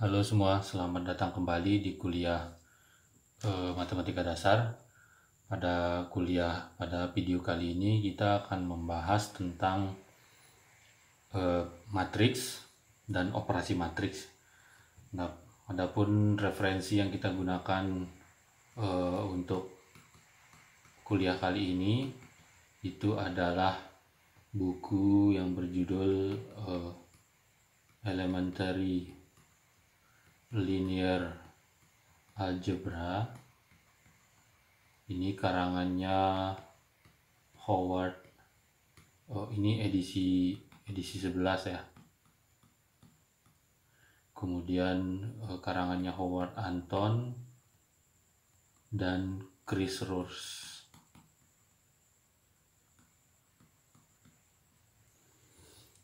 Halo semua, selamat datang kembali di kuliah Matematika Dasar. Pada video kali ini kita akan membahas tentang matriks dan operasi matriks. Nah, adapun referensi yang kita gunakan untuk kuliah kali ini itu adalah buku yang berjudul Elementary Linear Algebra. Ini karangannya Howard. Ini edisi 11 ya. Kemudian karangannya Howard Anton dan Chris Roers.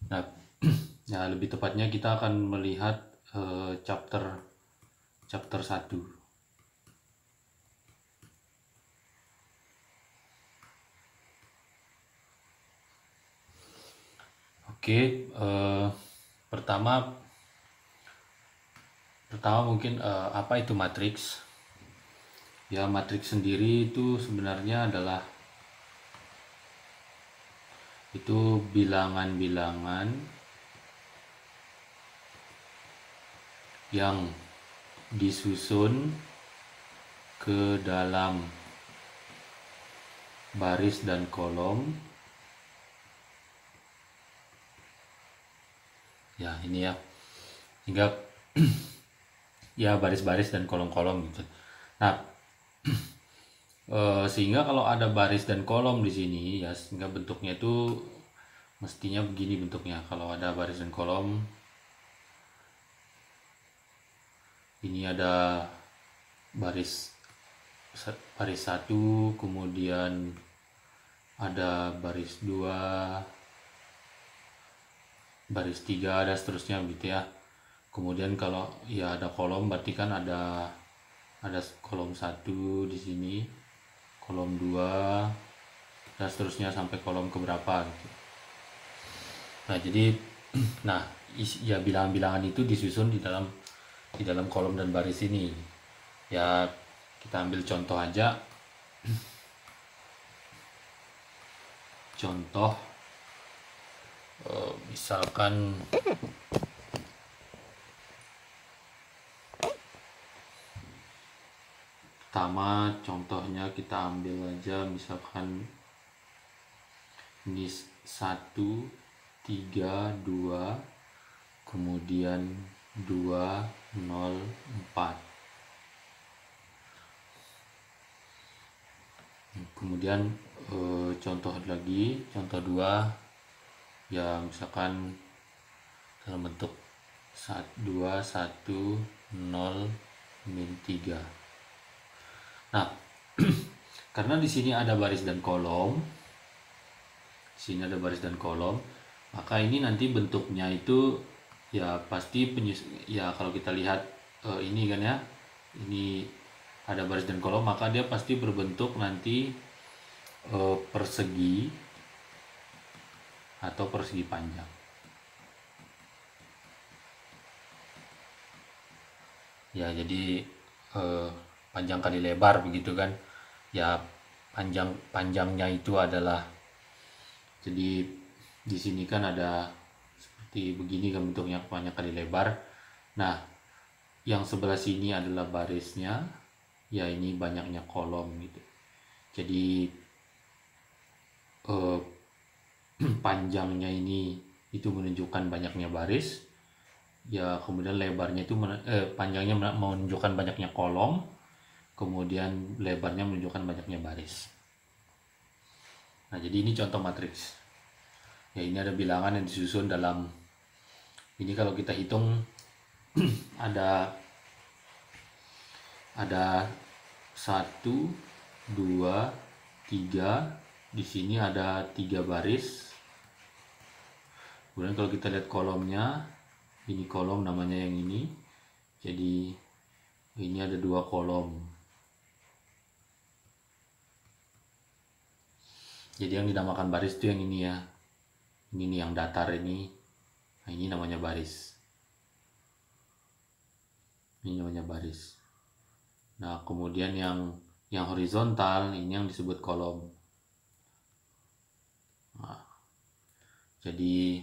Nah, ya lebih tepatnya kita akan melihat chapter 1. Oke, pertama mungkin apa itu matriks? Ya, matriks sendiri itu sebenarnya adalah itu bilangan-bilangan yang disusun ke dalam baris dan kolom. Ya, ini ya. Hingga ya baris-baris dan kolom-kolom gitu. Nah, sehingga kalau ada baris dan kolom di sini ya, sehingga bentuknya itu mestinya begini bentuknya. Kalau ada baris dan kolom, ini ada baris 1, kemudian ada baris 2, baris 3, dan seterusnya gitu ya. Kemudian kalau ya ada kolom, berarti kan ada kolom 1 di sini, kolom 2, dan seterusnya sampai kolom keberapa gitu. Nah, jadi ya bilangan-bilangan itu disusun di dalam kolom dan baris ini. Ya, kita ambil contoh aja. Contoh misalkan pertama contohnya kita ambil aja misalkan ini 1, 3, 2, kemudian 2, 0, 4. Kemudian contoh lagi, contoh 2 ya, misalkan dalam bentuk 2, 1, 0, min 3. Nah, karena di sini ada baris dan kolom, maka ini nanti bentuknya itu ya pasti ya kalau kita lihat ini kan ya, ini ada baris dan kolom, maka dia pasti berbentuk nanti persegi atau persegi panjang. Ya, jadi panjang kali lebar begitu kan. Ya, panjangnya itu adalah, jadi di sini kan ada seperti begini kan bentuknya, panjang kali lebar. Nah, yang sebelah sini adalah barisnya, ya ini banyaknya kolom gitu. Jadi panjangnya ini itu menunjukkan banyaknya baris, ya kemudian lebarnya itu panjangnya menunjukkan banyaknya kolom, kemudian lebarnya menunjukkan banyaknya baris. Nah, jadi ini contoh matriks. Ya, ini ada bilangan yang disusun dalam ini, kalau kita hitung ada 1, 2, 3, di sini ada 3 baris. Kemudian kalau kita lihat kolomnya, ini kolom namanya yang ini, jadi ini ada 2 kolom. Jadi yang dinamakan baris itu yang ini ya, ini nih yang datar ini. Nah, ini namanya baris. Ini namanya baris. Nah, kemudian yang horizontal ini yang disebut kolom. Nah, jadi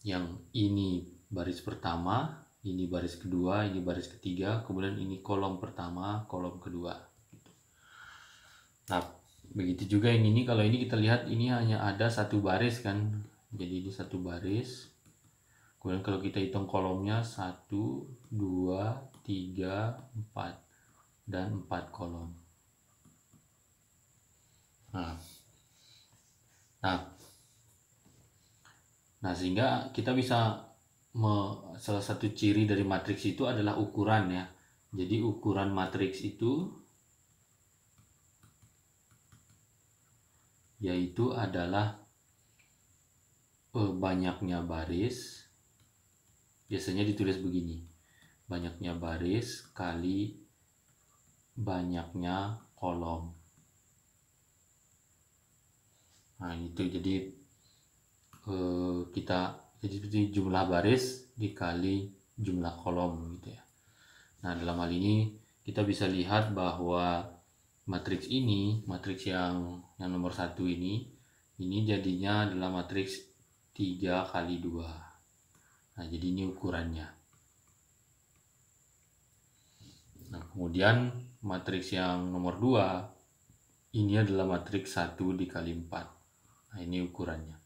yang ini baris pertama, ini baris kedua, ini baris ketiga, kemudian ini kolom pertama, kolom kedua. Nah, begitu juga yang ini. Kalau ini kita lihat ini hanya ada satu baris kan, jadi ini satu baris. Kemudian kalau kita hitung kolomnya 1, 2, 3, 4 dan 4 kolom. Nah, sehingga kita bisa salah satu ciri dari matriks itu adalah ukuran ya. Jadi ukuran matriks itu yaitu adalah banyaknya baris. Biasanya ditulis begini, banyaknya baris kali banyaknya kolom. Nah itu jadi jadi jumlah baris dikali jumlah kolom gitu ya. Nah dalam hal ini kita bisa lihat bahwa matriks ini, matriks yang nomor 1 ini jadinya adalah matriks 3 kali 2. Nah jadi ini ukurannya. Nah kemudian matriks yang nomor 2 ini adalah matriks 1 dikali 4. Nah ini ukurannya.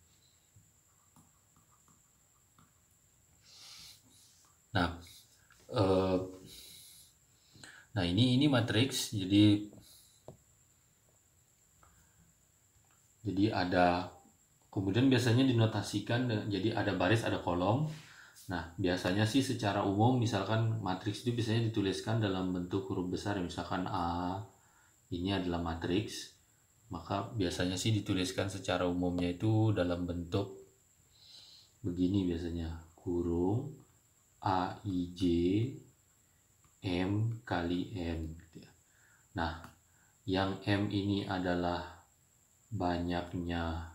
Nah ini matriks, jadi ada, kemudian biasanya dinotasikan jadi ada baris ada kolom. Nah biasanya sih secara umum misalkan matriks itu biasanya dituliskan dalam bentuk huruf besar, misalkan A ini adalah matriks, maka biasanya sih dituliskan secara umumnya itu dalam bentuk begini biasanya, kurung AIJ M kali M gitu ya. Nah yang M ini adalah banyaknya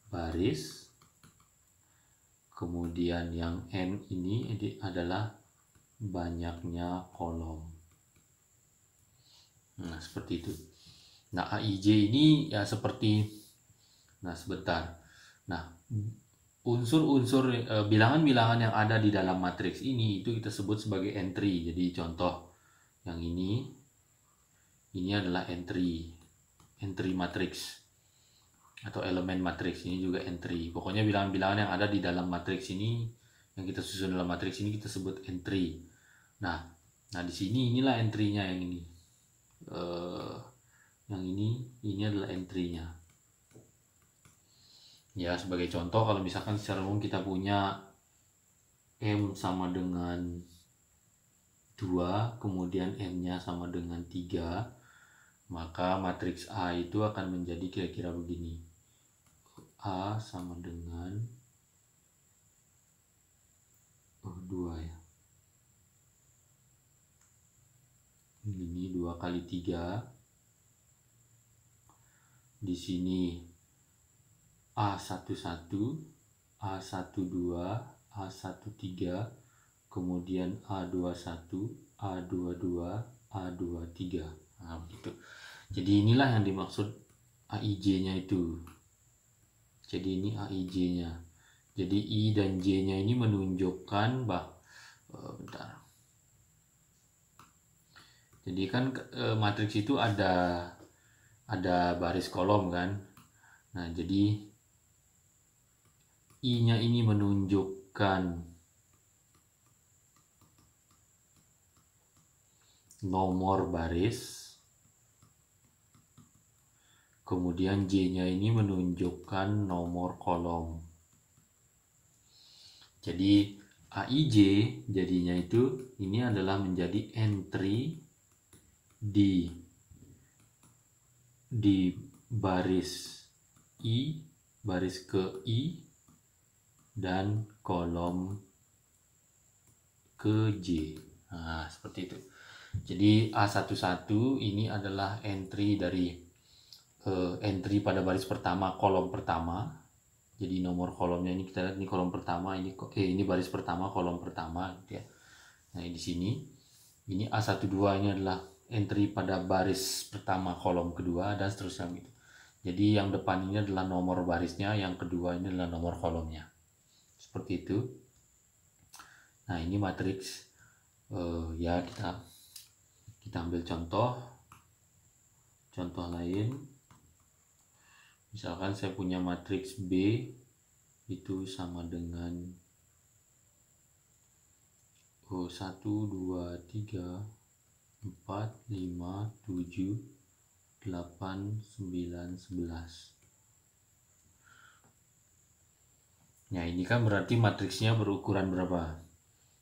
baris, kemudian yang N ini adalah banyaknya kolom. Nah seperti itu. Nah AIJ ini ya seperti, nah sebentar, nah unsur-unsur bilangan-bilangan yang ada di dalam matriks ini itu kita sebut sebagai entry. Jadi contoh yang ini adalah entry matriks atau elemen matriks, ini juga entry. Pokoknya bilangan-bilangan yang ada di dalam matriks ini, yang kita susun dalam matriks ini kita sebut entry. Nah di sini inilah entry-nya yang ini. Yang ini adalah entry-nya. Ya sebagai contoh, kalau misalkan secara umum kita punya M sama dengan 2, kemudian N-nya sama dengan 3, maka matriks A itu akan menjadi kira-kira begini. A sama dengan 2 ya. Ini 2 kali 3. Di sini A11, A12, A13, kemudian A21, A22, A23. Nah, begitu. Jadi inilah yang dimaksud AIJ-nya itu. Jadi ini AIJ-nya. Jadi I dan J-nya ini menunjukkan bentar. Jadi kan matriks itu ada baris kolom kan. Nah, jadi I-nya ini menunjukkan nomor baris. Kemudian J-nya ini menunjukkan nomor kolom. Jadi AIJ jadinya itu ini adalah menjadi entry di baris I, baris ke I, dan kolom ke J. Nah, seperti itu. Jadi A11 ini adalah entry dari entry pada baris pertama, kolom pertama. Jadi nomor kolomnya ini kita lihat, ini kolom pertama, ini baris pertama, kolom pertama gitu ya. Nah, di sini ini A12 ini adalah entry pada baris pertama kolom kedua dan seterusnya gitu. Jadi yang depan ini adalah nomor barisnya, yang kedua ini adalah nomor kolomnya. Seperti itu. Nah, ini matriks ya kita ambil contoh lain. Misalkan saya punya matriks B itu sama dengan 1, 2, 3, 4, 5, 7, 8, 9, 11. Nah, ini kan berarti matriksnya berukuran berapa?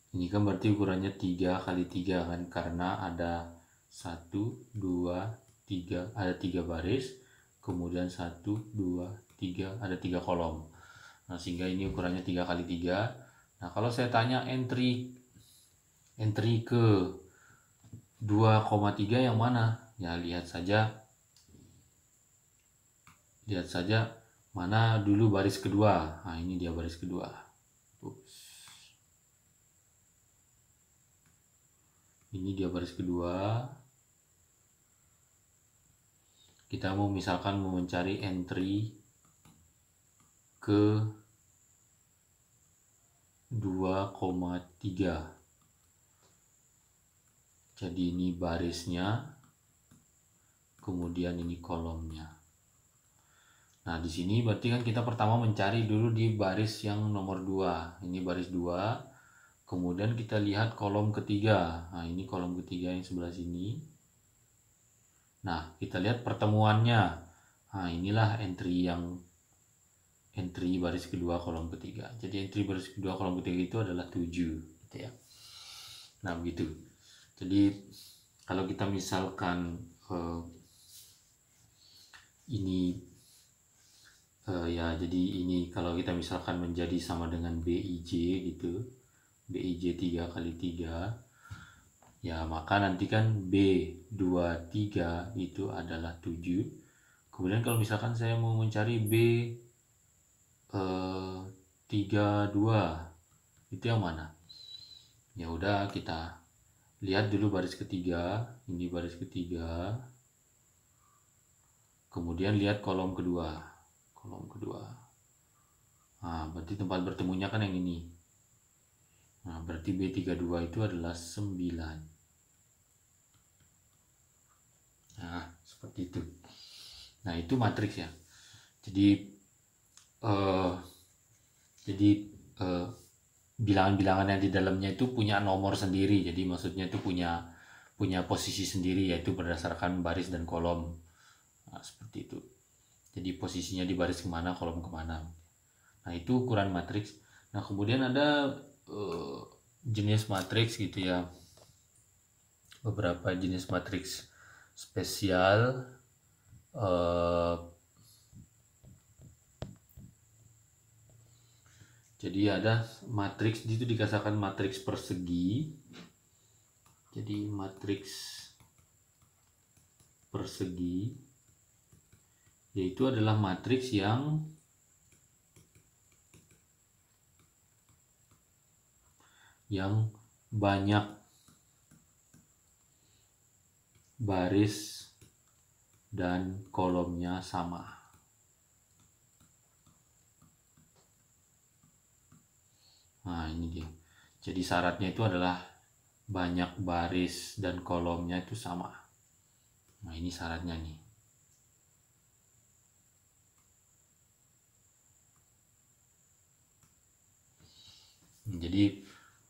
Ini kan berarti ukurannya 3 kali 3 kan, karena ada 1, 2, 3, ada 3 baris, kemudian 1, 2, 3, ada 3 kolom. Nah, sehingga ini ukurannya 3 kali 3. Nah, kalau saya tanya entry ke 2,3 yang mana? Ya, lihat saja mana dulu baris kedua. Nah, ini dia baris kedua. Ini dia baris kedua. Kita mau misalkan mencari entry ke 2,3. Jadi ini barisnya, kemudian ini kolomnya. Nah, di sini berarti kan kita pertama mencari dulu di baris yang nomor 2. Ini baris 2. Kemudian kita lihat kolom ketiga. Nah, ini kolom ketiga yang sebelah sini. Nah, kita lihat pertemuannya. Nah, inilah entry baris kedua kolom ketiga. Jadi entry baris kedua kolom ketiga itu adalah 7, gitu ya. Nah, begitu. Jadi kalau kita misalkan jadi ini kalau kita misalkan menjadi sama dengan BIJ gitu. BIJ 3 kali 3, ya maka nanti kan B23 itu adalah 7. Kemudian kalau misalkan saya mau mencari B32 itu yang mana? Ya udah, kita lihat dulu baris ketiga. Ini baris ketiga, kemudian lihat kolom kedua. Nah, berarti tempat bertemunya kan yang ini. Nah, berarti B32 itu adalah 9. Nah, seperti itu. Nah, itu matriks ya. Jadi bilangan-bilangan yang di dalamnya itu punya nomor sendiri. Jadi maksudnya itu punya posisi sendiri, yaitu berdasarkan baris dan kolom. Nah, seperti itu. Jadi posisinya di baris kemana, kolom kemana. Nah, itu ukuran matriks. Nah, kemudian ada jenis matriks gitu ya, beberapa jenis matriks spesial. Jadi ada matriks itu dikatakan matriks persegi. Jadi matriks persegi yaitu adalah matriks yang banyak baris dan kolomnya sama. Nah, ini dia. Jadi syaratnya itu adalah banyak baris dan kolomnya itu sama. Nah, ini syaratnya nih. Jadi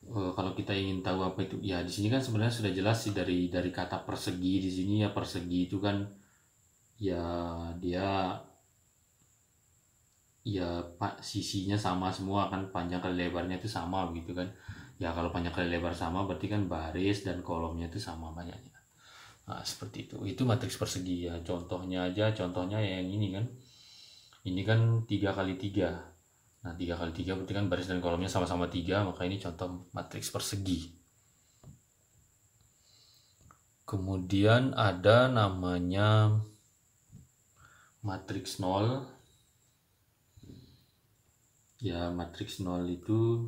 kalau kita ingin tahu apa itu, ya di sini kan sebenarnya sudah jelas sih dari kata persegi di sini ya. Persegi itu kan ya dia ya sisinya sama semua kan, panjang kali lebarnya itu sama begitu kan. Ya kalau panjang kali lebar sama berarti kan baris dan kolomnya itu sama banyaknya. Nah, seperti itu. Itu matriks persegi ya. Contohnya yang ini kan. Ini kan 3 kali 3. Nah, 3 kali 3 berarti kan baris dan kolomnya sama-sama 3, maka ini contoh matriks persegi. Kemudian ada namanya matriks 0. Ya, matriks 0 itu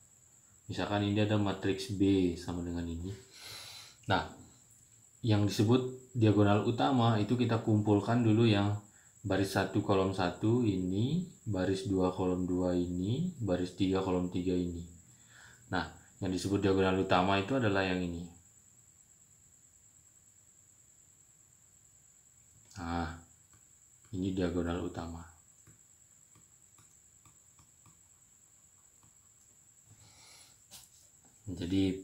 Misalkan ini ada matriks B sama dengan ini. Nah, yang disebut diagonal utama itu kita kumpulkan dulu yang baris 1 kolom 1 ini, baris 2 kolom 2 ini, baris 3 kolom 3 ini. Nah, yang disebut diagonal utama itu adalah yang ini. Nah, ini diagonal utama. Jadi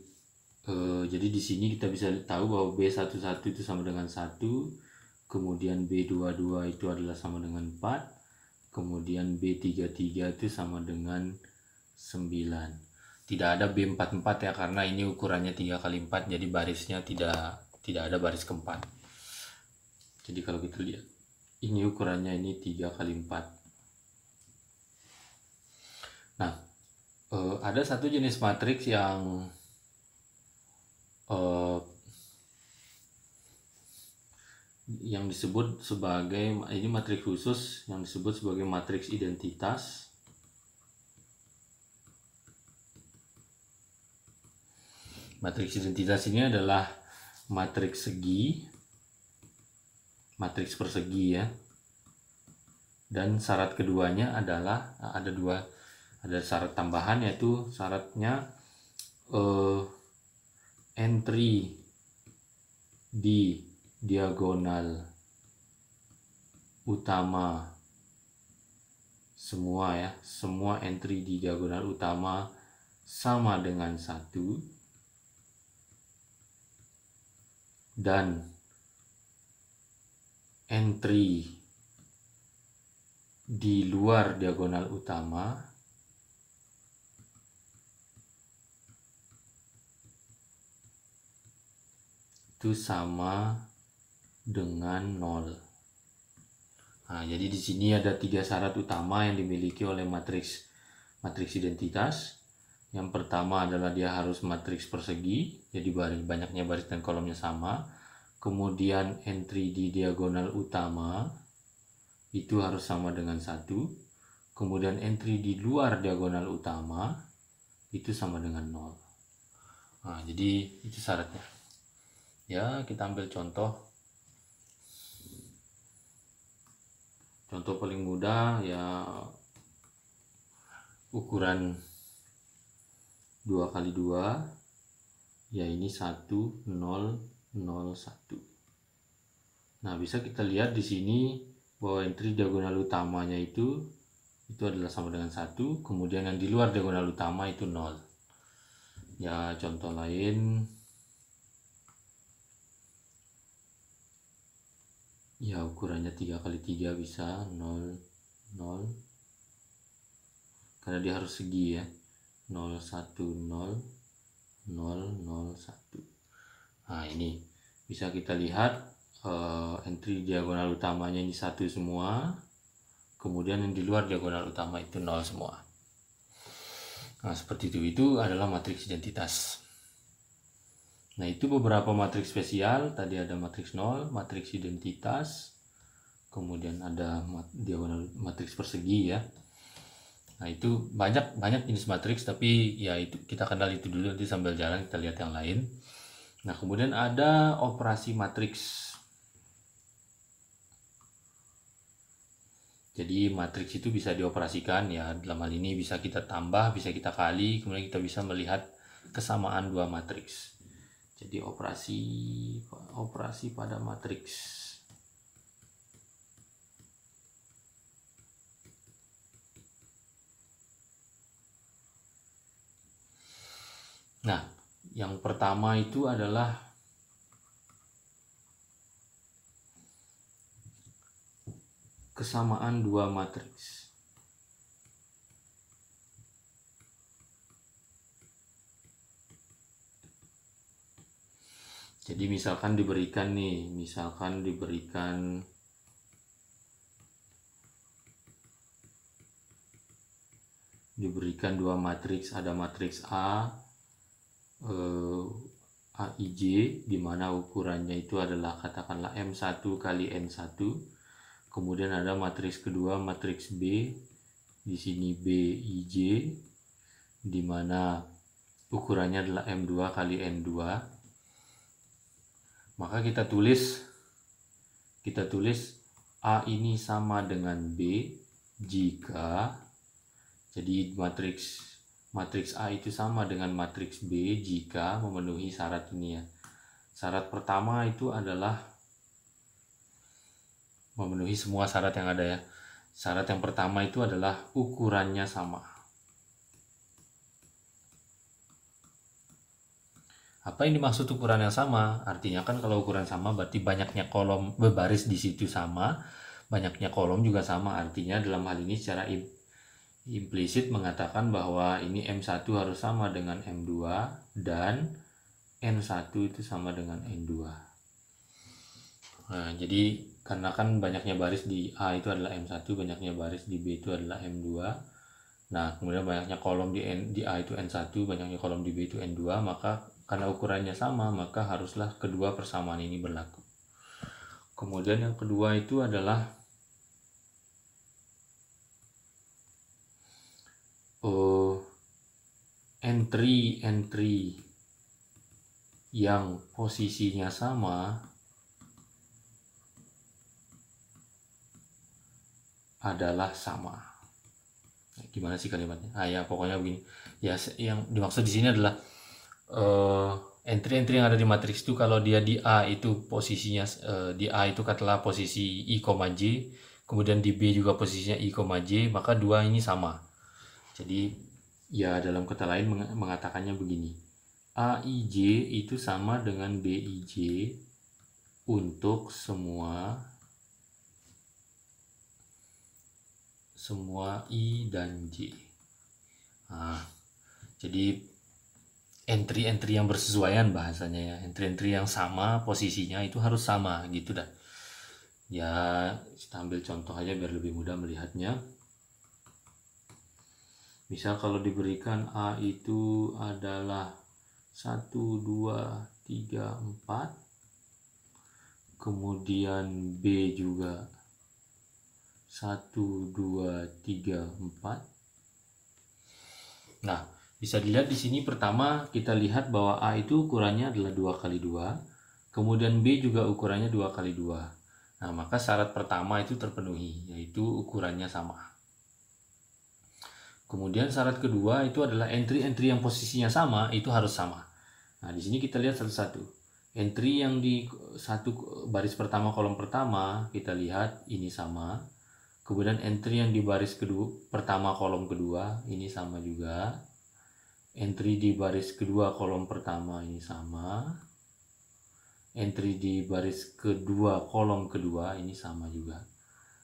di sini kita bisa tahu bahwa B11 itu sama dengan 1, kemudian B22 itu adalah sama dengan 4, kemudian B33 itu sama dengan 9. Tidak ada B44 ya, karena ini ukurannya 3 kali 4, jadi barisnya tidak ada baris keempat. Jadi kalau kita lihat, ini ukurannya ini 3 kali 4. Nah, ada satu jenis matriks yang disebut sebagai, ini matriks khusus yang disebut sebagai matriks identitas. Matriks identitas ini adalah matriks segi, matriks persegi ya. Dan syarat keduanya adalah ada syarat tambahan, yaitu syaratnya entry di diagonal utama semua ya, semua entry di diagonal utama sama dengan 1, dan entry di luar diagonal utama itu sama dengan 0. Nah, jadi di sini ada 3 syarat utama yang dimiliki oleh matriks identitas. Yang pertama adalah dia harus matriks persegi, jadi banyaknya baris dan kolomnya sama. Kemudian entry di diagonal utama itu harus sama dengan 1. Kemudian entry di luar diagonal utama itu sama dengan 0. Nah, jadi itu syaratnya. Ya, kita ambil contoh. Contoh paling mudah ya, ukuran 2 kali 2 ya, ini 1 0 0 1. Nah, bisa kita lihat di sini bahwa entry diagonal utamanya itu adalah sama dengan 1, kemudian yang di luar diagonal utama itu 0. Ya, contoh lain ya, ukurannya 3 kali 3 bisa 0 0, karena dia harus segi ya, 0 1 0 0 0 1. Nah, ini bisa kita lihat entry diagonal utamanya ini 1 semua, kemudian yang di luar diagonal utama itu 0 semua. Nah, seperti itu adalah matriks identitas. Nah, itu beberapa matriks spesial. Tadi ada matriks 0, matriks identitas, kemudian ada diagonal matriks persegi ya. Nah, itu banyak jenis matriks, tapi ya itu kita kenal itu dulu, nanti sambil jalan kita lihat yang lain. Nah, kemudian ada operasi matriks. Jadi matriks itu bisa dioperasikan ya, dalam hal ini bisa kita tambah, bisa kita kali, kemudian kita bisa melihat kesamaan dua matriks. Jadi operasi pada matriks. Nah, yang pertama itu adalah kesamaan dua matriks. Jadi misalkan diberikan dua matriks, ada matriks AIJ, di mana ukurannya itu adalah katakanlah M1 kali N1. Kemudian ada matriks kedua, matriks B, di sini BIJ, di mana ukurannya adalah M2 kali N2, maka kita tulis A ini sama dengan B jika, jadi matriks A itu sama dengan matriks B jika memenuhi syarat ini ya. Syarat pertama itu adalah memenuhi semua syarat yang ada ya. Syarat yang pertama itu adalah ukurannya sama. Apa yang dimaksud ukuran yang sama? Artinya kan kalau ukuran sama berarti banyaknya kolom berbaris di situ sama, banyaknya kolom juga sama. Artinya dalam hal ini secara implisit mengatakan bahwa ini M1 harus sama dengan M2 dan N1 itu sama dengan N2. Nah, jadi karena kan banyaknya baris di A itu adalah M1, banyaknya baris di B itu adalah M2. Nah, kemudian banyaknya kolom di A itu N1, banyaknya kolom di B itu N2, maka karena ukurannya sama, maka haruslah kedua persamaan ini berlaku. Kemudian yang kedua itu adalah entry yang posisinya sama adalah sama. Gimana sih kalimatnya? Ya pokoknya begini. Ya, yang dimaksud di sini adalah entry-entry yang ada di matriks itu kalau dia di A itu posisinya di A itu katakanlah posisi I, J, kemudian di B juga posisinya I, J, maka dua ini sama. Jadi ya dalam kata lain mengatakannya begini. AIJ itu sama dengan BIJ untuk semua I dan J. Nah, jadi entry-entry yang bersesuaian bahasanya ya, entry-entry yang sama posisinya itu harus sama gitu dah. Ya, kita ambil contoh aja biar lebih mudah melihatnya. Misal kalau diberikan A itu adalah 1, 2, 3, 4, kemudian B juga 1, 2, 3, 4. Nah, bisa dilihat di sini pertama kita lihat bahwa A itu ukurannya adalah 2 kali 2, kemudian B juga ukurannya 2 kali 2. Nah, maka syarat pertama itu terpenuhi, yaitu ukurannya sama. Kemudian syarat kedua itu adalah entry-entry yang posisinya sama itu harus sama. Nah, di sini kita lihat satu-satu. Entry yang di satu baris pertama kolom pertama kita lihat ini sama. Kemudian entry yang di baris pertama kolom kedua ini sama juga. Entry di baris kedua kolom pertama ini sama. Entry di baris kedua kolom kedua ini sama juga.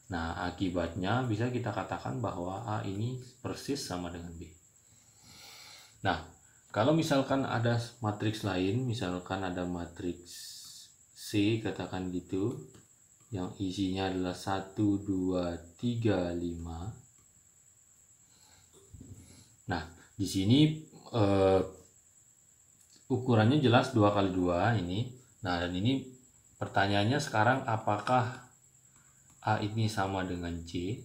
Nah, akibatnya bisa kita katakan bahwa A ini persis sama dengan B. Nah, kalau misalkan ada matriks lain, misalkan ada matriks C, katakan gitu, yang isinya adalah 1, 2, 3, 5. Nah, di sini ukurannya jelas 2 kali 2 ini. Nah, dan ini pertanyaannya sekarang apakah A ini sama dengan C?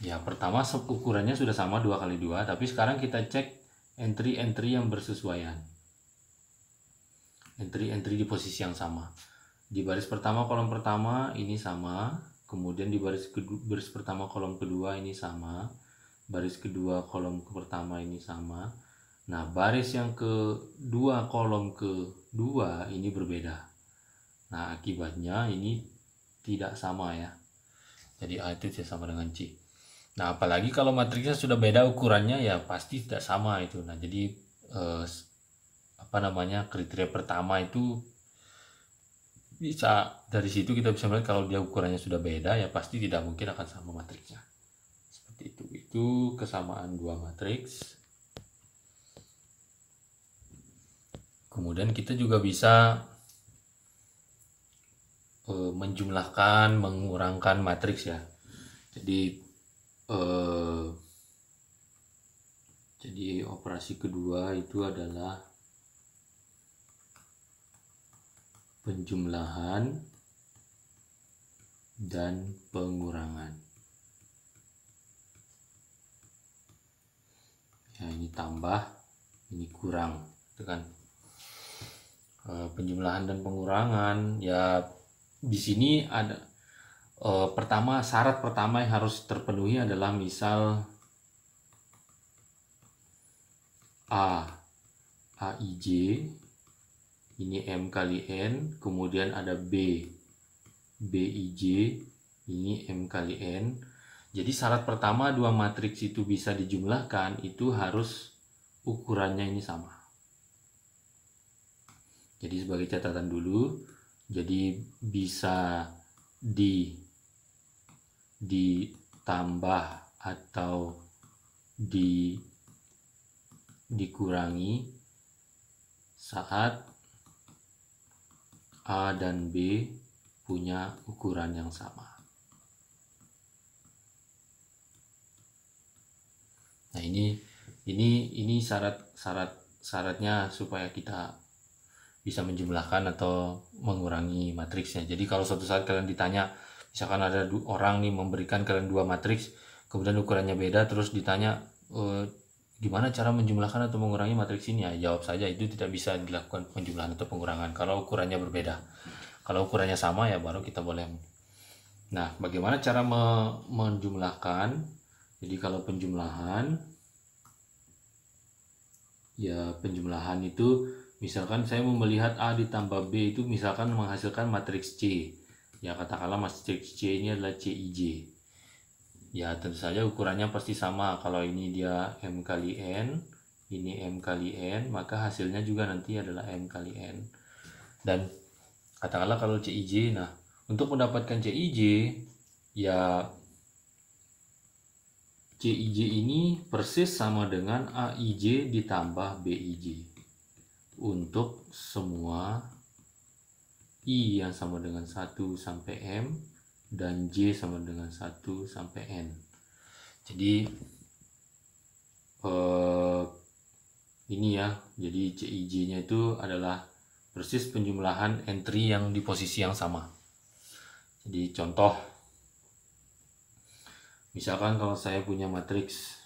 Ya, pertama ukurannya sudah sama 2 kali 2, tapi sekarang kita cek entry-entry yang bersesuaian. Entry-entry di posisi yang sama. Di baris pertama kolom pertama ini sama, kemudian di baris pertama kolom kedua ini sama, baris kedua kolom pertama ini sama. Nah, baris yang kedua kolom kedua ini berbeda. Nah, akibatnya ini tidak sama ya. Jadi A itu tidak sama dengan C. Nah, apalagi kalau matriksnya sudah beda ukurannya ya pasti tidak sama itu. Nah, jadi kriteria pertama itu bisa dari situ kita bisa melihat kalau dia ukurannya sudah beda ya pasti tidak mungkin akan sama matriksnya. Seperti itu. Itu kesamaan dua matriks. Kemudian kita juga bisa menjumlahkan, mengurangkan matriks ya. Jadi operasi kedua itu adalah penjumlahan dan pengurangan. Ya, ini tambah ini kurang, itu kan. Penjumlahan dan pengurangan ya di sini ada syarat pertama yang harus terpenuhi adalah misal AIJ ini M kali N, kemudian ada BIJ ini M kali N. Jadi syarat pertama dua matriks itu bisa dijumlahkan itu harus ukurannya ini sama. Jadi sebagai catatan dulu, jadi bisa ditambah atau dikurangi saat A dan B punya ukuran yang sama. Nah, ini syaratnya supaya kita bisa menjumlahkan atau mengurangi matriksnya. Jadi kalau suatu saat kalian ditanya, misalkan ada orang nih memberikan kalian dua matriks, kemudian ukurannya beda, terus ditanya gimana cara menjumlahkan atau mengurangi matriks ini, ya jawab saja itu tidak bisa dilakukan penjumlahan atau pengurangan kalau ukurannya berbeda. Kalau ukurannya sama ya baru kita boleh. Nah, bagaimana cara menjumlahkan? Jadi kalau penjumlahan itu misalkan saya mau melihat A ditambah B itu misalkan menghasilkan matriks C. Ya katakanlah matriks C ini adalah CIJ. Ya tentu saja ukurannya pasti sama. Kalau ini dia M kali N, ini M kali N, maka hasilnya juga nanti adalah M kali N. Dan katakanlah kalau CIJ, nah untuk mendapatkan CIJ, ya CIJ ini persis sama dengan AIJ ditambah BIJ. Untuk semua I yang sama dengan 1 sampai M dan J sama dengan 1 sampai N. Jadi ini ya, jadi CIJ nya itu adalah persis penjumlahan entry yang di posisi yang sama. Jadi contoh, misalkan kalau saya punya matriks,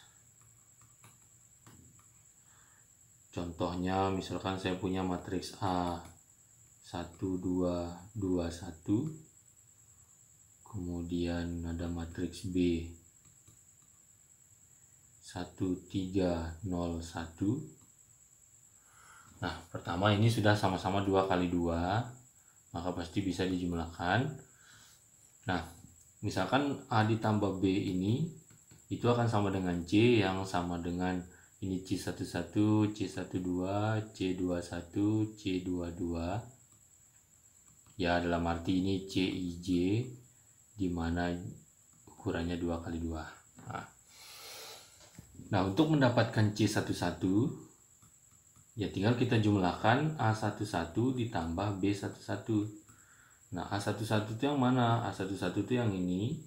contohnya misalkan saya punya matriks A 1 2 2 1, kemudian ada matriks B 1 3 0 1. Nah, pertama ini sudah sama-sama 2 kali 2, maka pasti bisa dijumlahkan. Nah, misalkan A ditambah B ini itu akan sama dengan C yang sama dengan ini C11, C12, C21, C22. Ya dalam arti ini CIJ di mana ukurannya 2 kali 2. Nah, untuk mendapatkan C11 ya tinggal kita jumlahkan A11 ditambah B11. Nah, A11 itu yang mana? A11 itu yang ini,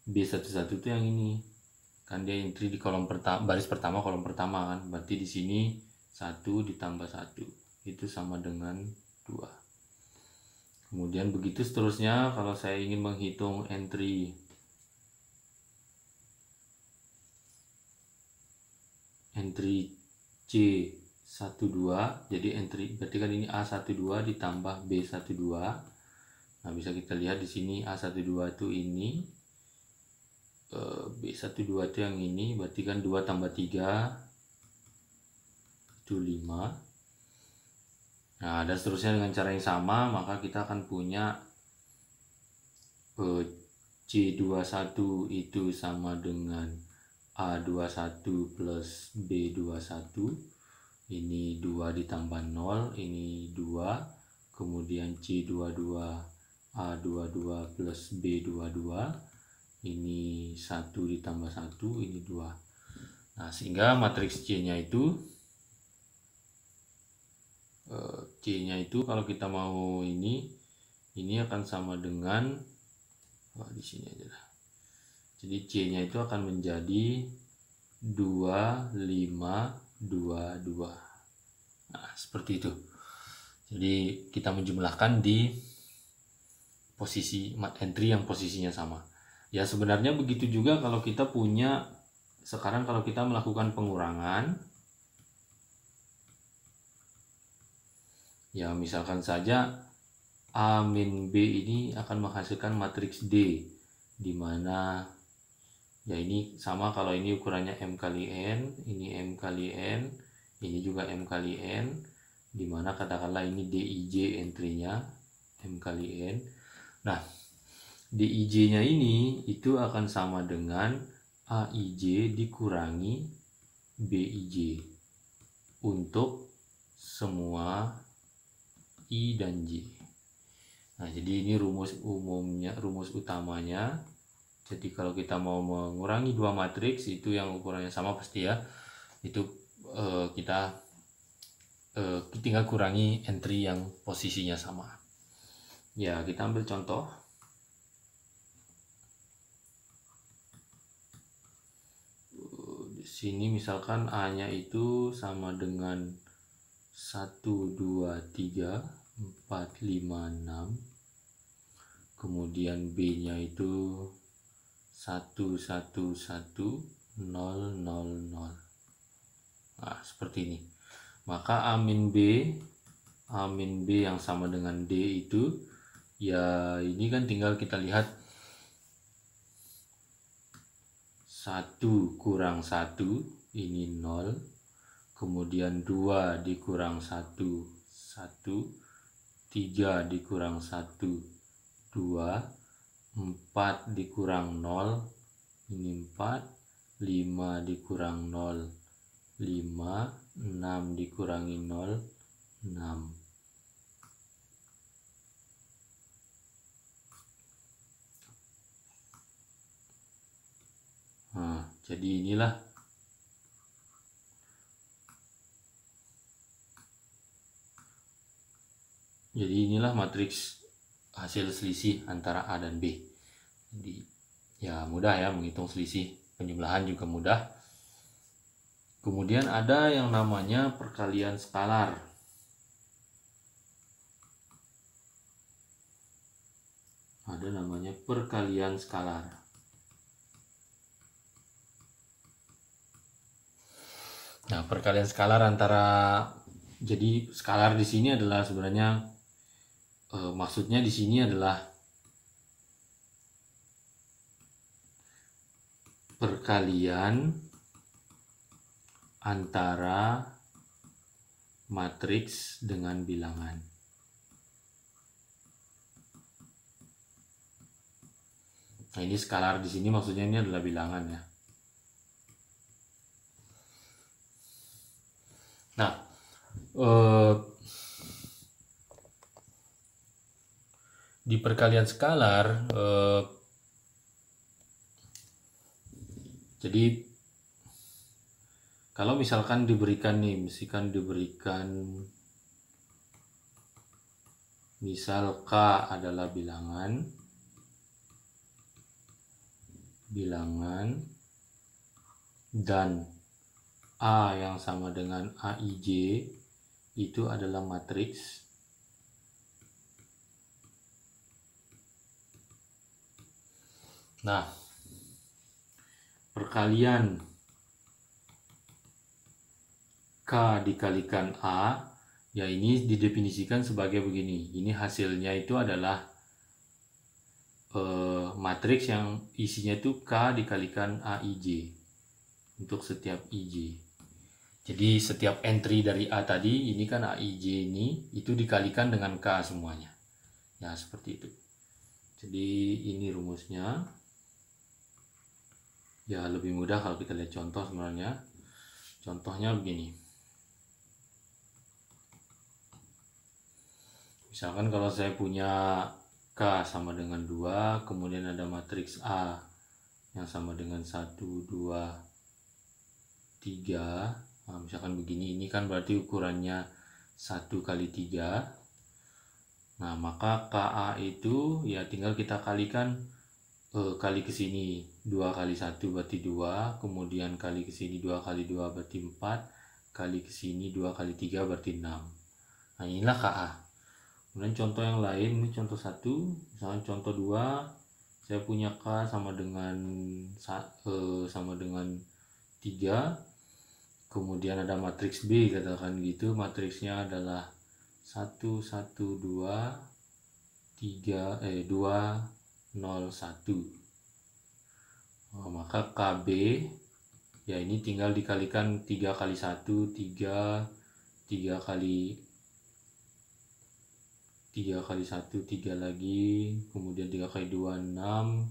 B11 itu yang ini. Kan dia entry di kolom pertama, baris pertama kolom pertama kan. Berarti di sini 1 ditambah 1 itu sama dengan 2. Kemudian begitu seterusnya kalau saya ingin menghitung entry C12, jadi entry berarti kan ini A12 ditambah B12. Nah, bisa kita lihat di sini A12 itu ini, B12 itu yang ini, berarti kan 2 tambah 3 itu 5. Nah, dan seterusnya dengan cara yang sama, maka kita akan punya C21 itu sama dengan A21 plus B21. Ini 2 ditambah 0, ini 2. Kemudian C22 A22 plus B22. Ini 1 ditambah 1, ini 2. Nah, sehingga matriks C-nya itu kalau kita mau ini akan sama dengan di sini aja lah. Jadi C-nya itu akan menjadi 2 5 2 2. Nah, seperti itu. Jadi kita menjumlahkan di posisi entry yang posisinya sama. Ya sebenarnya begitu juga kalau kita punya, sekarang kalau kita melakukan pengurangan, Ya, misalkan saja A min B ini akan menghasilkan matriks D, di mana ya ini sama kalau ini ukurannya M kali N, ini M kali N, ini juga M kali N, di mana katakanlah ini DIJ entry-nya M kali N. Nah, DIJ-nya ini itu akan sama dengan AIJ dikurangi BIJ untuk semua I dan J. Nah, jadi ini rumus utamanya. Jadi kalau kita mau mengurangi dua matriks itu yang ukurannya sama pasti ya, itu kita tinggal kurangi entry yang posisinya sama. Ya, kita ambil contoh. Di sini misalkan A-nya itu sama dengan 1, 2, 3, 4, 5, 6. Kemudian B-nya itu 1, 1, 1, 0, 0, 0. Nah, seperti ini. Maka A min B yang sama dengan D itu, ya ini kan tinggal kita lihat 1 kurang 1, ini 0. Kemudian 2 dikurang 1, 1. 3 dikurang 1, 2. 4 dikurang 0, ini 4. 5 dikurang 0, 5. 6 dikurangi 0, 6. Nah, jadi inilah matriks hasil selisih antara A dan B. Jadi ya mudah ya menghitung selisih, penjumlahan juga mudah. Kemudian ada yang namanya perkalian skalar. Ada namanya perkalian skalar. Nah, perkalian skalar jadi skalar di sini adalah sebenarnya maksudnya di sini adalah perkalian antara matriks dengan bilangan. Nah, ini skalar di sini maksudnya ini adalah bilangan ya. Nah, di perkalian skalar, jadi kalau misalkan diberikan misal K adalah bilangan dan A yang sama dengan AIJ itu adalah matriks. Nah, perkalian K dikalikan A, ya ini didefinisikan sebagai begini. Ini hasilnya itu adalah matriks yang isinya itu K dikalikan AIJ untuk setiap IJ. Jadi setiap entry dari A tadi, ini kan AIJ ini, itu dikalikan dengan K semuanya. Ya, seperti itu. Jadi ini rumusnya. Ya, lebih mudah kalau kita lihat contoh sebenarnya. Contohnya begini. Misalkan kalau saya punya K sama dengan 2, kemudian ada matriks A yang sama dengan 1, 2, 3. Nah, misalkan begini, ini kan berarti ukurannya 1 kali 3. Nah, maka KA itu ya tinggal kita kalikan kali ke sini 2 kali 1 berarti 2, kemudian kali ke sini 2 kali 2 berarti 4, kali ke sini 2 kali 3 berarti 6. Nah, inilah KA. Kemudian contoh yang lain, ini contoh 1, misalkan contoh 2, saya punya K sama dengan 3, kemudian ada matriks B, katakan gitu, matriksnya adalah 1 1 2 3 2 0 1. Maka KB ya ini tinggal dikalikan 3 kali 1 3 kali 1 3 lagi, kemudian 3 kali 2 6,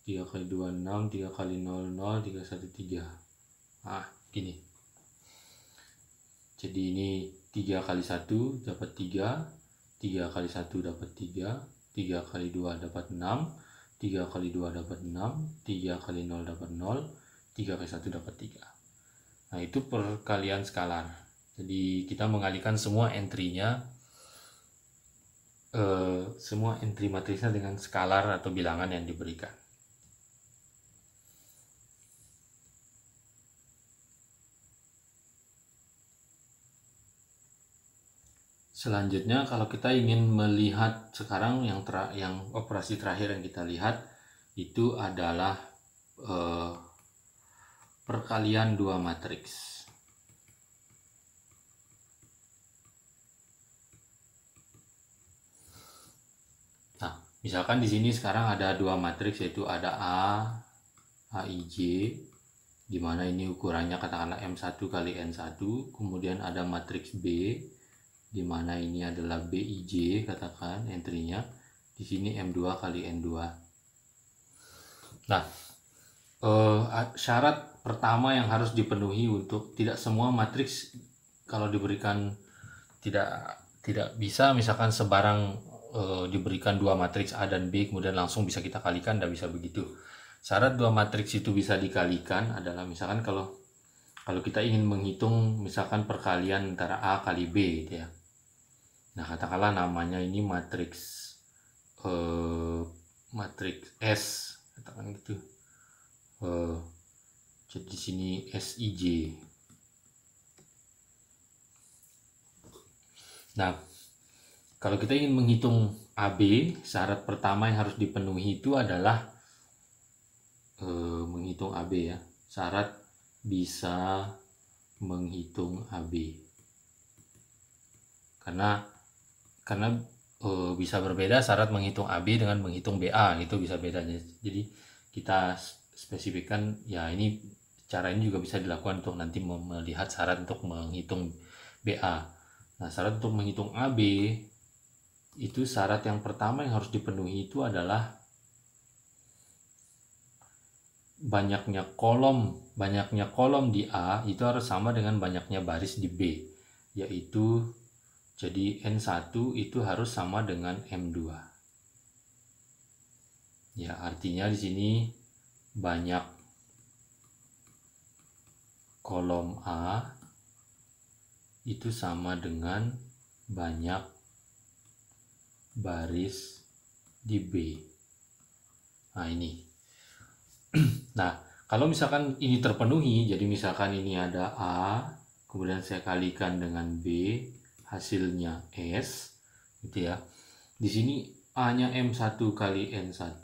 3 kali 2 6, 3 kali 0 0, 3 1 3. Gini. Jadi ini 3 kali 1 dapat 3, 3 kali 1 dapat 3, 3 kali 2 dapat 6, 3 kali 2 dapat 6, 3 kali 0 dapat 0, 3 kali 1 dapat 3. Nah, itu perkalian skalar. Jadi kita mengalihkan semua entry-nya, semua entry matriksnya dengan skalar atau bilangan yang diberikan. Selanjutnya, kalau kita ingin melihat sekarang yang operasi terakhir yang kita lihat itu adalah perkalian dua matriks. Nah, misalkan di sini sekarang ada dua matriks, yaitu ada AIJ, di mana ini ukurannya katakanlah M1 kali N1, kemudian ada matriks B, di mana ini adalah BIJ, katakan entry-nya. Di sini M2 kali N2. Nah, syarat pertama yang harus dipenuhi untuk tidak semua matriks kalau diberikan tidak bisa misalkan sebarang diberikan dua matriks A dan B kemudian langsung bisa kita kalikan, tidak bisa begitu. Syarat dua matriks itu bisa dikalikan adalah misalkan kalau kita ingin menghitung misalkan perkalian antara A kali B gitu ya. Nah, katakanlah namanya ini matriks S, katakan gitu. Jadi di sini SIJ. Nah, kalau kita ingin menghitung AB, syarat pertama yang harus dipenuhi itu adalah menghitung AB ya. Syarat bisa menghitung AB. Karena bisa berbeda syarat menghitung AB dengan menghitung BA, gitu bisa bedanya. Jadi kita spesifikkan ya, ini cara ini juga bisa dilakukan untuk nanti melihat syarat untuk menghitung BA. Nah, syarat untuk menghitung AB itu syarat yang pertama yang harus dipenuhi itu adalah banyaknya kolom di A itu harus sama dengan banyaknya baris di B, yaitu jadi N1 itu harus sama dengan M2. Ya, artinya di sini banyak kolom A itu sama dengan banyak baris di B. Nah, ini. Nah, kalau misalkan ini terpenuhi, jadi misalkan ini ada A, kemudian saya kalikan dengan B, hasilnya S, gitu ya. Di sini A-nya M1 kali N1,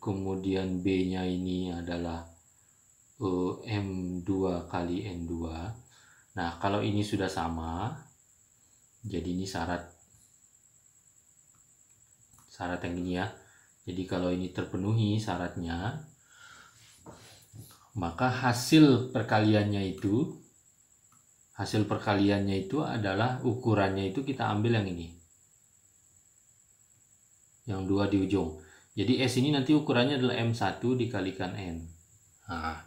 kemudian B-nya ini adalah M2 kali N2. Nah, kalau ini sudah sama, jadi ini syarat yang ini ya. Jadi kalau ini terpenuhi syaratnya, maka hasil perkaliannya itu adalah ukurannya itu kita ambil yang ini, yang 2 di ujung. Jadi S ini nanti ukurannya adalah M1 dikalikan N. Nah,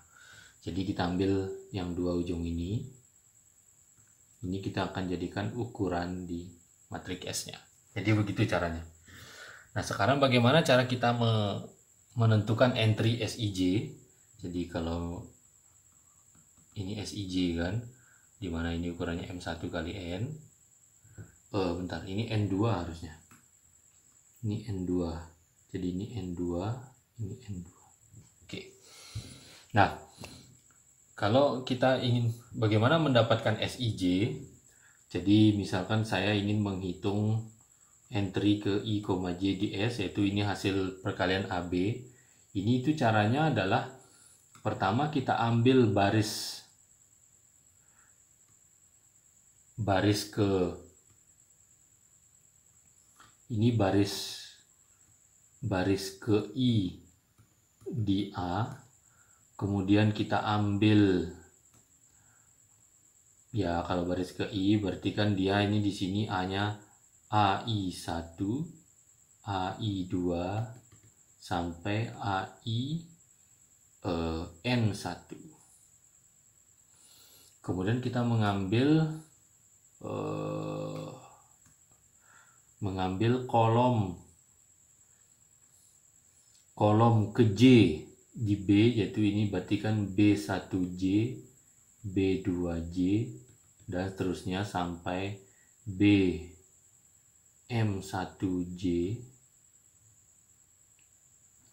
jadi kita ambil yang 2 ujung ini kita akan jadikan ukuran di matriks S-nya. Jadi begitu caranya. Nah, sekarang bagaimana cara kita menentukan entry SIJ? Jadi kalau ini SIJ kan, dimana ini ukurannya M1 kali N. Bentar, ini N2 harusnya. Ini N2. Jadi ini N2, ini N2. Oke. Nah, kalau kita ingin bagaimana mendapatkan SIJ, jadi misalkan saya ingin menghitung entry ke I, J di S, yaitu ini hasil perkalian AB. Ini itu caranya adalah pertama kita ambil baris ke ini baris ke I di A, kemudian kita ambil, ya kalau baris ke I berarti kan dia ini di sini A-nya AI1, AI2 sampai N1. Kemudian kita mengambil kolom ke J di B, yaitu ini berarti kan B1J, B2J, dan seterusnya sampai M1J.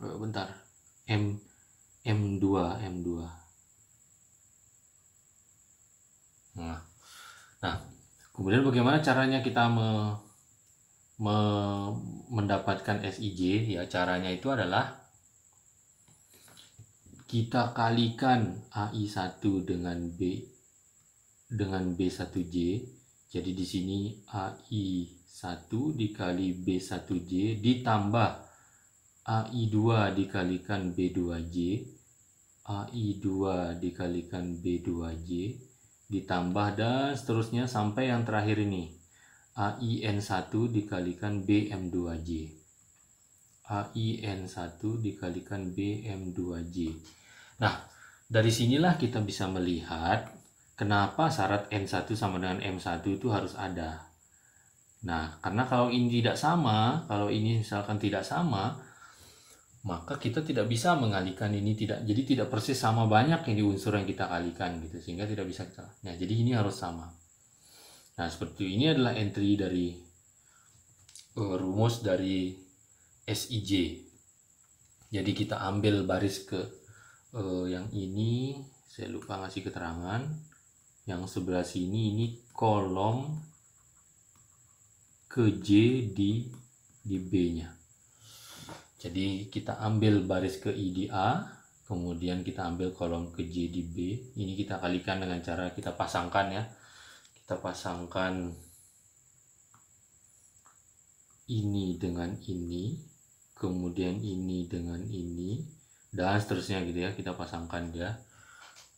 Bentar, M2. Nah, kemudian bagaimana caranya kita mendapatkan SIJ? Ya, caranya itu adalah kita kalikan AI1 dengan B1J. Jadi di sini AI1 dikali B1J ditambah AI2 dikalikan B2J, AI2 dikalikan B2J, ditambah dan seterusnya sampai yang terakhir ini, AIN1 dikalikan BM2J. AIN1 dikalikan BM2J. Nah, dari sinilah kita bisa melihat kenapa syarat N1 sama dengan M1 itu harus ada. Nah, karena kalau ini tidak sama, kalau ini misalkan tidak sama, maka kita tidak bisa mengalihkan ini, jadi tidak persis sama banyak ini unsur yang kita kalikan gitu, sehingga tidak bisa kita. Nah, jadi ini harus sama. Nah, seperti ini adalah entry dari rumus dari SIJ. Jadi kita ambil baris ke yang ini, saya lupa ngasih keterangan. Yang sebelah sini ini kolom ke J di B-nya. Jadi kita ambil baris ke I di A, kemudian kita ambil kolom ke J di B. Ini kita kalikan dengan cara kita pasangkan ya. Kita pasangkan ini dengan ini, kemudian ini dengan ini, dan seterusnya gitu ya. Kita pasangkan dia.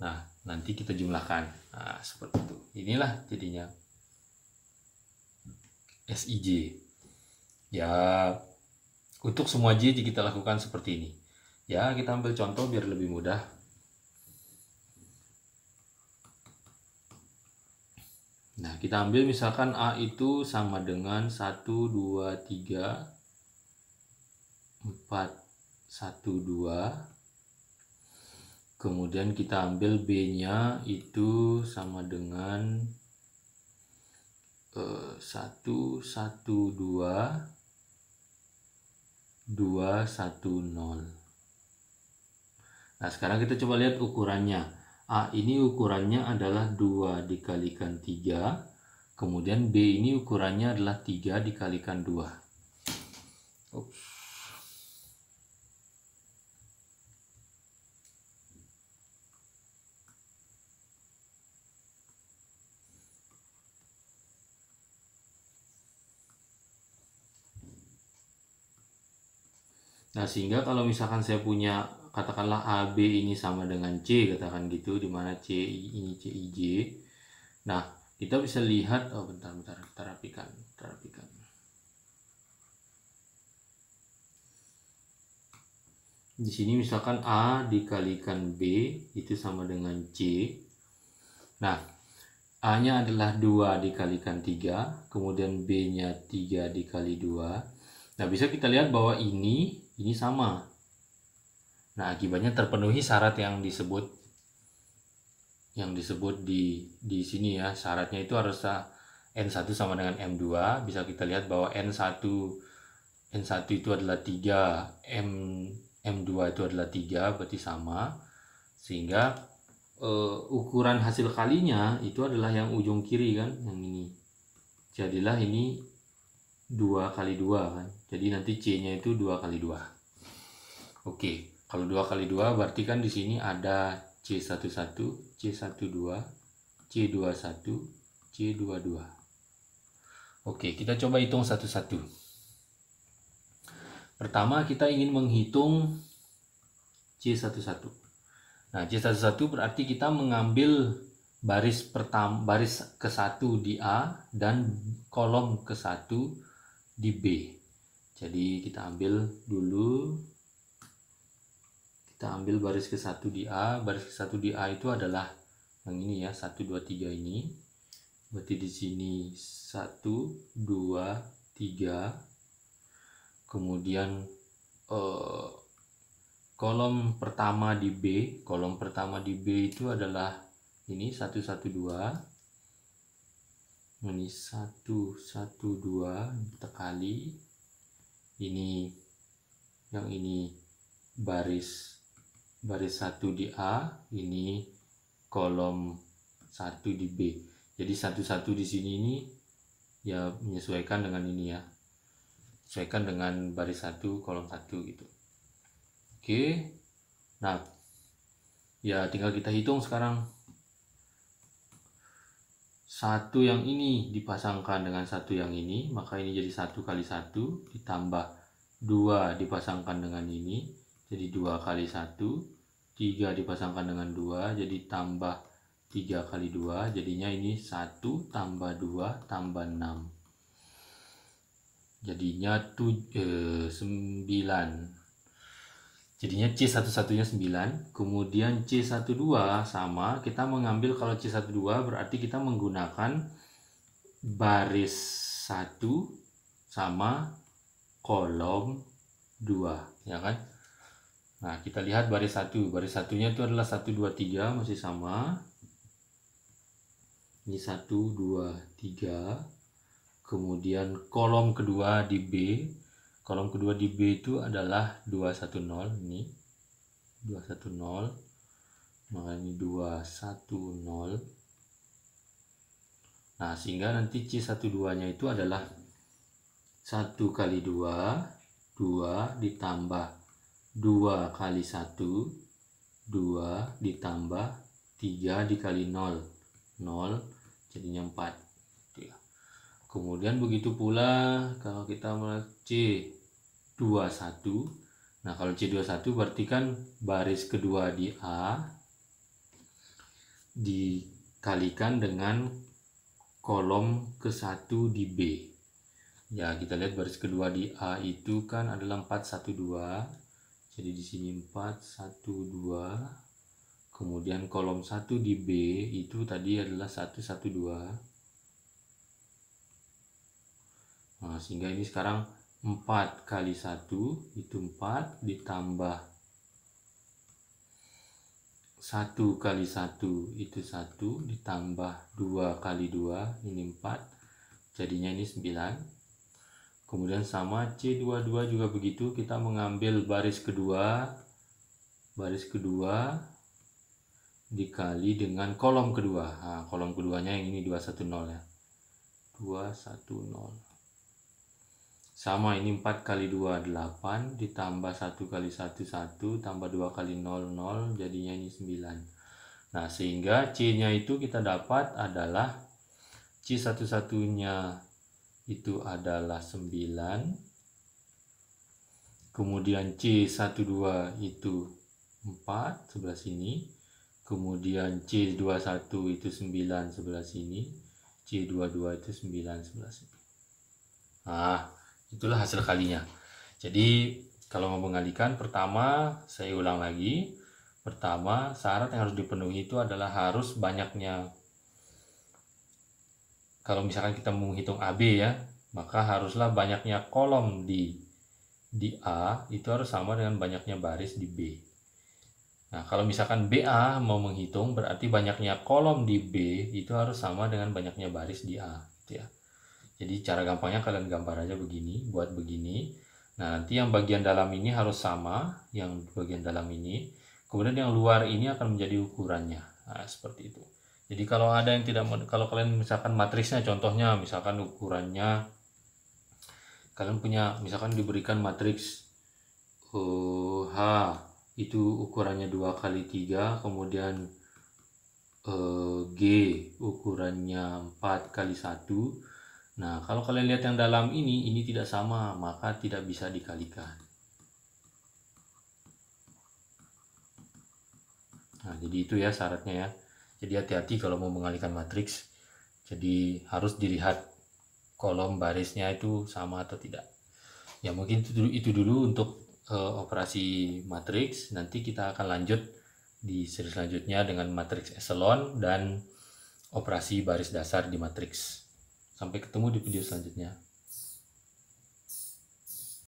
Nah, nanti kita jumlahkan. Nah, seperti itu. Inilah jadinya SIJ. Ya, untuk semua J kita lakukan seperti ini. Ya, kita ambil contoh biar lebih mudah. Nah, kita ambil misalkan A itu sama dengan 1, 2, 3, 4, 1, 2. Kemudian kita ambil B-nya itu sama dengan 1, 1, 2, 2, 1, 0. Nah, sekarang kita coba lihat ukurannya. A ini ukurannya adalah 2 dikalikan 3. Kemudian B ini ukurannya adalah 3 dikalikan 2. Ups. Nah, sehingga kalau misalkan saya punya, katakanlah AB ini sama dengan C, katakan gitu, dimana C ini CIJ. Nah, kita bisa lihat, oh bentar, kita rapikan. Di sini misalkan A dikalikan B itu sama dengan C. Nah, A-nya adalah 2 dikalikan 3, kemudian B-nya 3 dikali 2. Nah, bisa kita lihat bahwa ini sama. Nah, akibatnya terpenuhi syarat yang disebut di sini ya. Syaratnya itu harus N1 sama dengan M2. Bisa kita lihat bahwa N1 itu adalah 3, M2 itu adalah 3, berarti sama. Sehingga ukuran hasil kalinya itu adalah yang ujung kiri kan, yang ini. Jadilah ini 2 kali 2 kan. Jadi nanti C-nya itu 2 kali 2. Oke, kalau 2 kali 2 berarti kan di sini ada C11, C12, C21, C22. Oke, kita coba hitung satu-satu. Pertama kita ingin menghitung C11. Nah, C11 berarti kita mengambil baris ke-1 di A dan kolom ke-1 di B. Jadi kita ambil dulu, kita ambil baris ke-1 di A. Baris ke-1 di A itu adalah yang ini ya, 1 2 3 ini. Berarti di sini 1 2 3. Kemudian kolom pertama di B, kolom pertama di B itu adalah ini 1 1 2. Ini 1 1 2 kita kali. Ini yang ini baris 1 di A, ini kolom 1 di B. Jadi 1 1 di sini ini ya menyesuaikan dengan ini ya. Sesuaikan dengan baris 1 kolom 1 gitu. Oke. Nah, ya tinggal kita hitung sekarang. 1 yang ini dipasangkan dengan 1 yang ini, maka ini jadi 1 kali 1 ditambah 2 dipasangkan dengan ini, jadi 2 kali 1, 3 dipasangkan dengan 2, jadi tambah 3 kali 2, jadinya ini 1 tambah 2 tambah 6. Jadinya 9. Jadinya C11-nya 9. Kemudian C12 sama, kita mengambil kalau C12 berarti kita menggunakan baris 1 sama kolom 2, ya kan? Nah, kita lihat baris 1. Baris 1-nya itu adalah 1 2 3 masih sama. Ini 1 2 3. Kemudian kolom kedua di B, kolom kedua di B itu adalah 210, ini 210, maka ini 210. Nah, sehingga nanti C12 nya itu adalah 1 kali 2, 2 ditambah 2 kali 1, 2 ditambah 3 dikali 0, 0 jadinya 4. Kemudian begitu pula kalau kita C21. Nah, kalau C21 berarti kan baris kedua di A dikalikan dengan kolom ke-1 di B. Ya, kita lihat baris kedua di A itu kan adalah 412. Jadi di sini 412. Kemudian kolom 1 di B itu tadi adalah 112. Nah, sehingga ini sekarang 4 kali 1 itu 4 ditambah 1 kali 1 itu 1 ditambah 2 kali 2 ini 4, jadinya ini 9. Kemudian sama C22 juga begitu, kita mengambil baris kedua dikali dengan kolom kedua. Nah, kolom keduanya yang ini 210 ya. 210. Sama, ini 4 kali 2 8 ditambah 1 kali 1 1 tambah 2 kali 0 0, jadinya ini 9. Nah, sehingga C-nya itu kita dapat adalah C11-nya itu adalah 9. Kemudian C12 itu 4 sebelah sini. Kemudian C21 itu 9 sebelah sini. C22 itu 9 sebelah sini. Nah, itulah hasil kalinya. Jadi kalau mau mengalikan, pertama saya ulang lagi. Pertama, syarat yang harus dipenuhi itu adalah harus banyaknya, kalau misalkan kita menghitung AB ya, maka haruslah banyaknya kolom di A itu harus sama dengan banyaknya baris di B. Nah, kalau misalkan BA mau menghitung, berarti banyaknya kolom di B itu harus sama dengan banyaknya baris di A, gitu ya. Jadi cara gampangnya kalian gambar aja begini, buat begini. Nah, nanti yang bagian dalam ini harus sama, yang bagian dalam ini. Kemudian yang luar ini akan menjadi ukurannya. Nah, seperti itu. Jadi kalau ada yang tidak, kalau kalian misalkan matriksnya, contohnya misalkan ukurannya, kalian punya, misalkan diberikan matriks H itu ukurannya 2 kali 3, kemudian G ukurannya 4 kali 1, Nah, kalau kalian lihat yang dalam ini tidak sama, maka tidak bisa dikalikan. Nah, jadi itu ya syaratnya ya. Jadi hati-hati kalau mau mengalihkan matriks. Jadi harus dilihat kolom barisnya itu sama atau tidak. Ya mungkin itu dulu untuk operasi matriks. Nanti kita akan lanjut di seri selanjutnya dengan matriks echelon dan operasi baris dasar di matriks. Sampai ketemu di video selanjutnya.